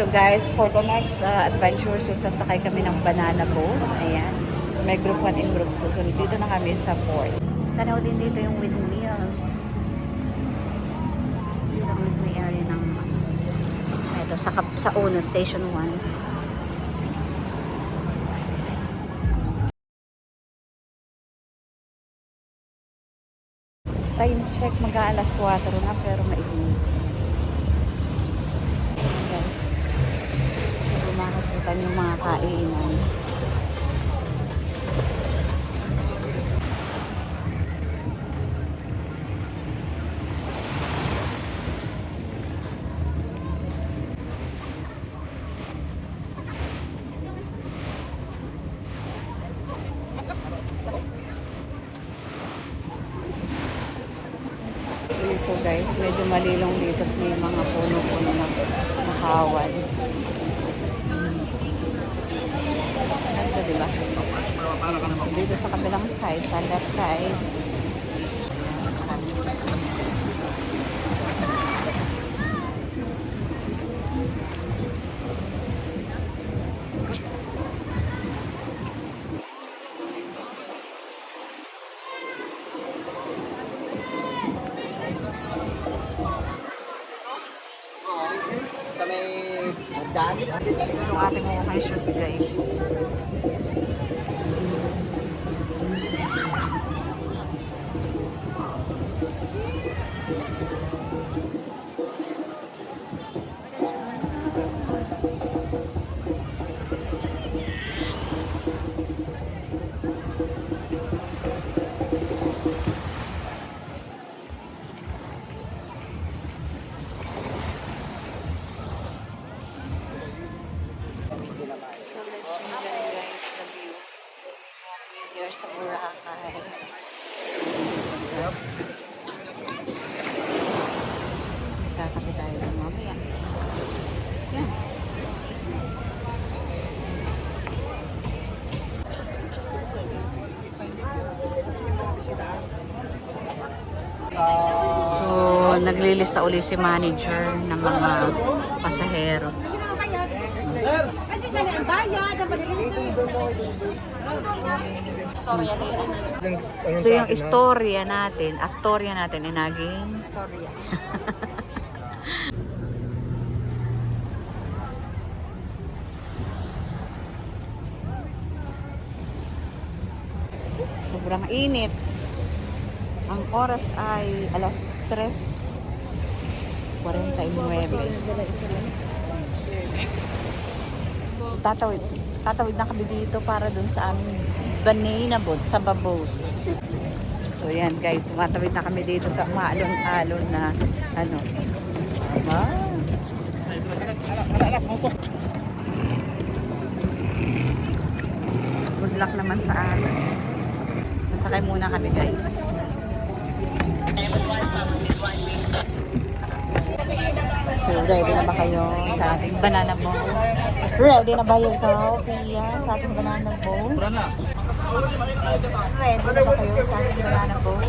So guys, for the next adventure, so sasakay kami ng banana boat. Ayan. May group 1 and group 2. So dito na kami sa port. Tanaw din dito yung windmill. Dito kami sa may area ng ito, sa Uno, Station 1. Time check, mag-aalas 4 na pero mainit. Ayan. So, makakita yung mga kainan. Dito guys, medyo malilong dito at may mga puno-puno na nakawan. Ito diba? So dito sa kabilang side, sa left side, yung ating mga shoes guys. So let's enjoy guys the view. Here sa Boracay. Kakapi tayo ng mamaya. Yan. So, naglilista uli si manager ng mga pasahero. So, yung istorya natin ay naging istorya. Sobrang init. Ang oras ay alas 3:49. Tatawid na kami dito para dun sa aming banana boat, sa boat. So yan guys, tumatawid na kami dito sa maalon-alon na ano. Good luck naman sa amin. Masakay muna kami guys. So ready na ba kayo sa ating banana boat? Ready na ba yung Pia sa ating banana boat? Ready na ba kayo sa ating banana boat?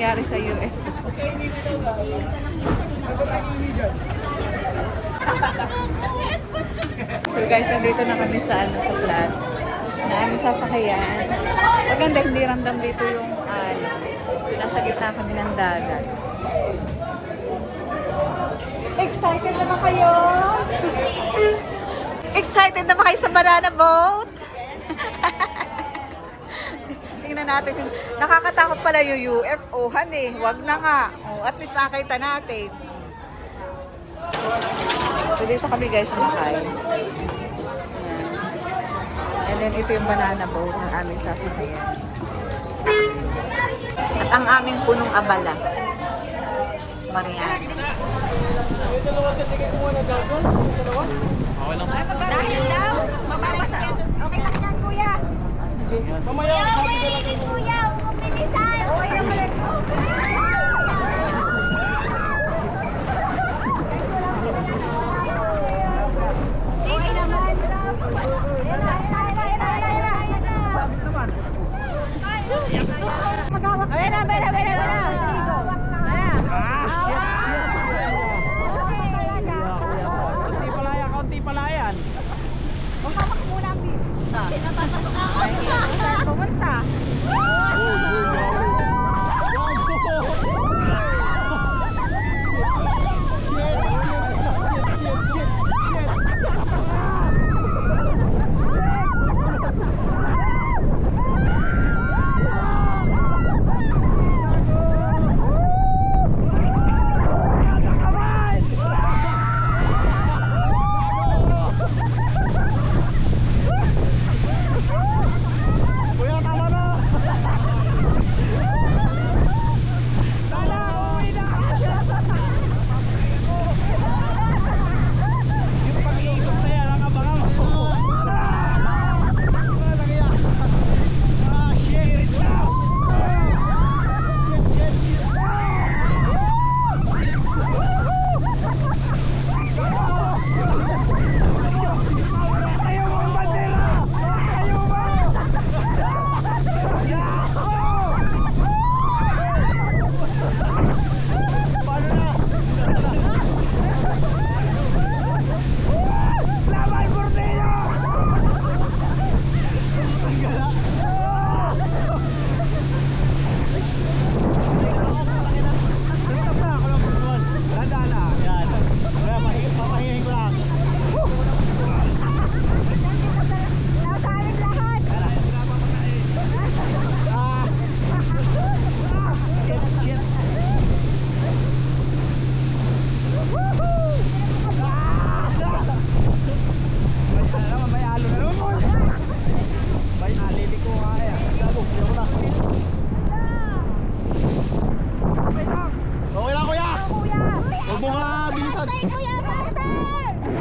nangyayari sa UFO. So guys, nandito na kami sa sa flat na aming sasakayan. Maganda, hindi ramdam dito yung nasa gitna kami ng dagat. Excited na ba kayo? Excited na ba kayo sa banana boat? Tingnan natin. Nakakatakot pala yung UFO-han eh. Wag na nga. Oh, at least nakita natin. So dito kami guys sumakay. And then ito yung banana boat ng aming sasakayan. At ang aming punong abala. Marian. Yung dalawa sa tingin ko muna goggles. Yung dalawa. Okay lang. Dahil daw. Mababasa. Okay lang yan kuya. Mamaya, sabi ko lang kayo. Kuya, umilisan! Okay lang pala ito. Okay naman. Magawak. Ayan na. Kaunti pala yan. Magpapak muna ang bis. Pinapasok ako. Saan pumunta?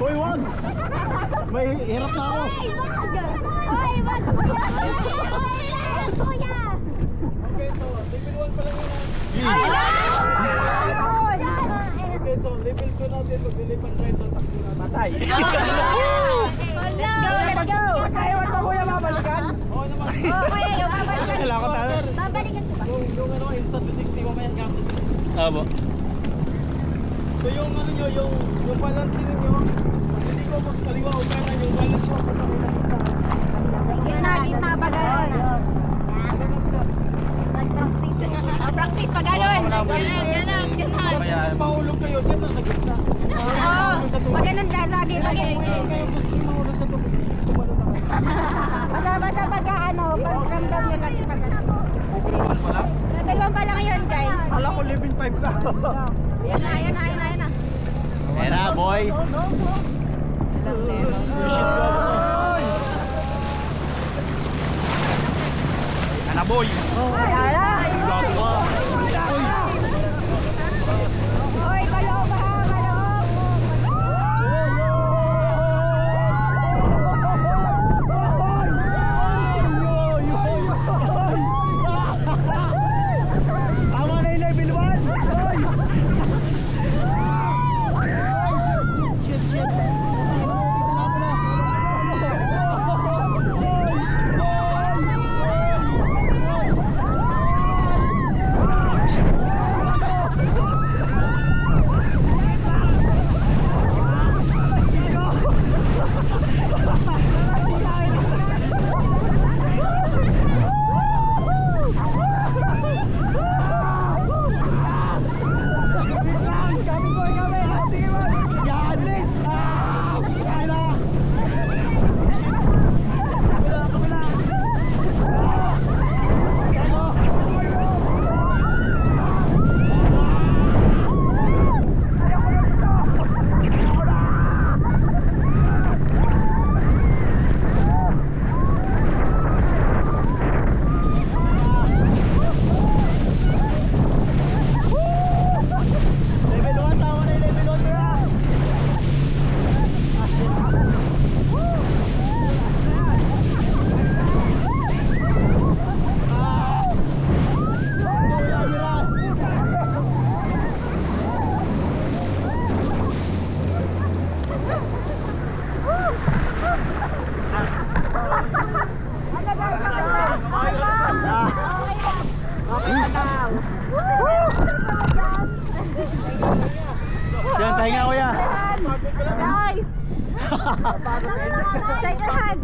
Hoy, wag! May hirap na ako. Hoy, wag kuya! Wag kuya! Okay, so level 1 pa lang yun. Okay, so level 2 natin. Maglilipan right to takbo na. Matay. Let's go! Ayaw mo kuya babalikan? Oo naman. Kuya, yung babalikan Kailangan ko tayo. Babalikan ko ba? Yung ano, instant 260 mamaya gamit. Abo. So yung ano nyo, yung balance ninyo, hindi ko mas kaliwa o kanan yung balance nyo. Yun na, gitna pa gano'n. Practice pa gano'n. Mas mahulog kayo dyan na sa gitna. Pag ganun lagi, pag Kung kayo gusto nyo mahulog sa tubig, tumalo na kayo. basta pag pag ramdam nyo lang pag ano. Overall pa lang? Level 1 pa lang yun, guys. Kala ko level 5 na. Yan na. Ayan na, boys. You should go. Ana boy. Gago ka. Hoy, kaloob ha, kaloob. Tama na yung level 1. Shit. guys. Shake your hand.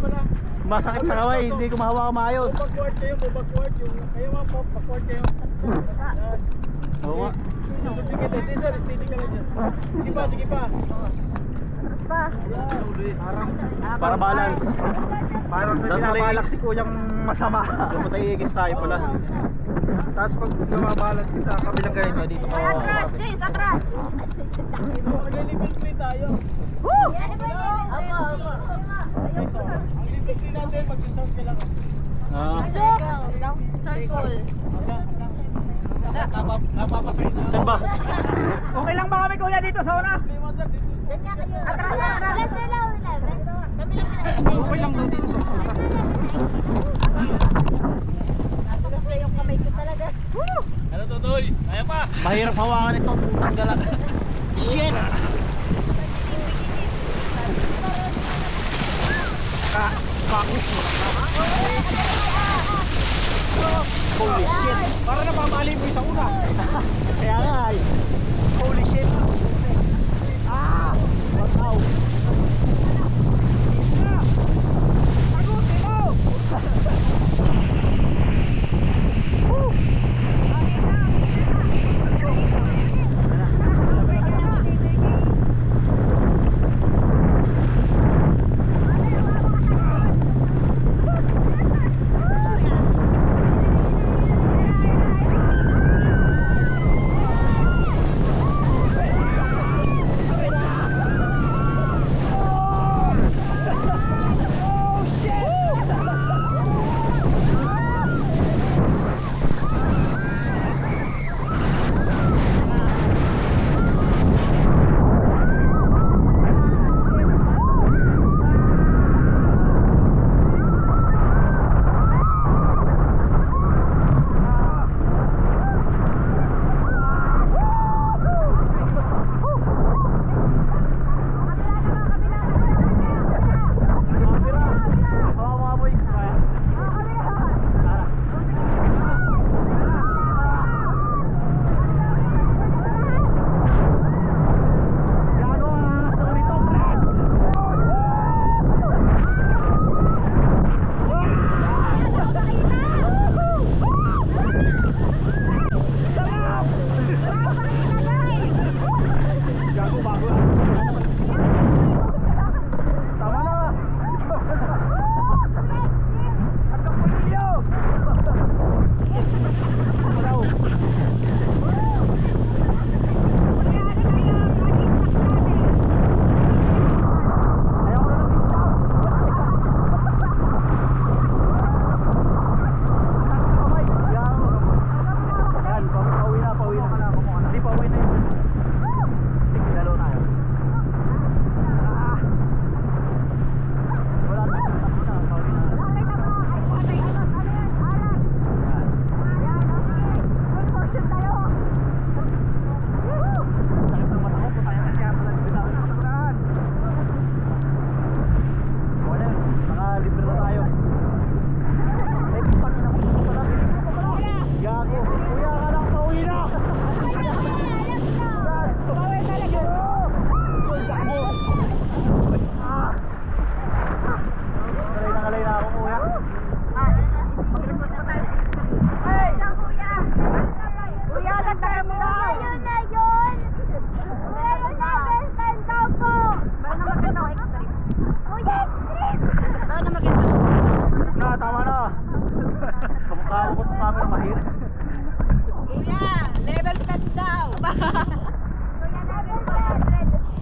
Masakit sa kamay, hindi ko mahawa maayos. Backward kayo, backward yung kayo mga backward kayo. Oo nga. Duplicate eh, sir, steady ka lang dyan. Sige pa, sige pa. Para balance. Parang binabalak si kuyang masama. Matayigis tayo pala. Tapos pag nababalance kita kabilang ganito dito ko. Atras, James, atras. Mag-level 3 tayo. Woo! Opo. Ang level 3 natin, magsisouth ka lang. Circle. Saan ba? Okay lang ba kami kuya dito sa una? Atras. Okay lang daw dito. Yung kamay ko talaga. Woo! Ano Totoy? Kaya pa? Mahirap hawakan ito. Putang galang. Shit! Holy shit! Para napamali mo sa una. Kaya nga ay. Holy shit! Ah! Wow! Tagutin mo! Woo!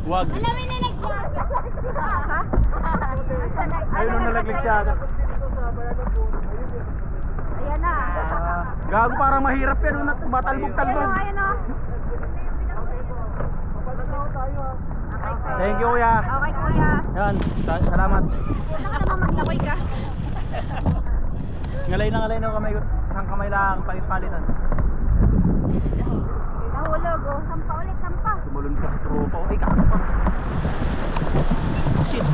Wag. Alamin na nag-vlog. Ayun nung nalaglag siya. Ayan na. Gago, parang mahirap yan nung matalbog-talbog. Ayan o. Thank you kuya. Okay kuya. Yan, salamat. Ano ka naman maglakoy ka? Ngalay na kamay ko. Isang kamay lang palitan. Nahulog o. Sampa ulit, sampa. Tumalon ka sa tropa. Ay, kaano pa. Shit.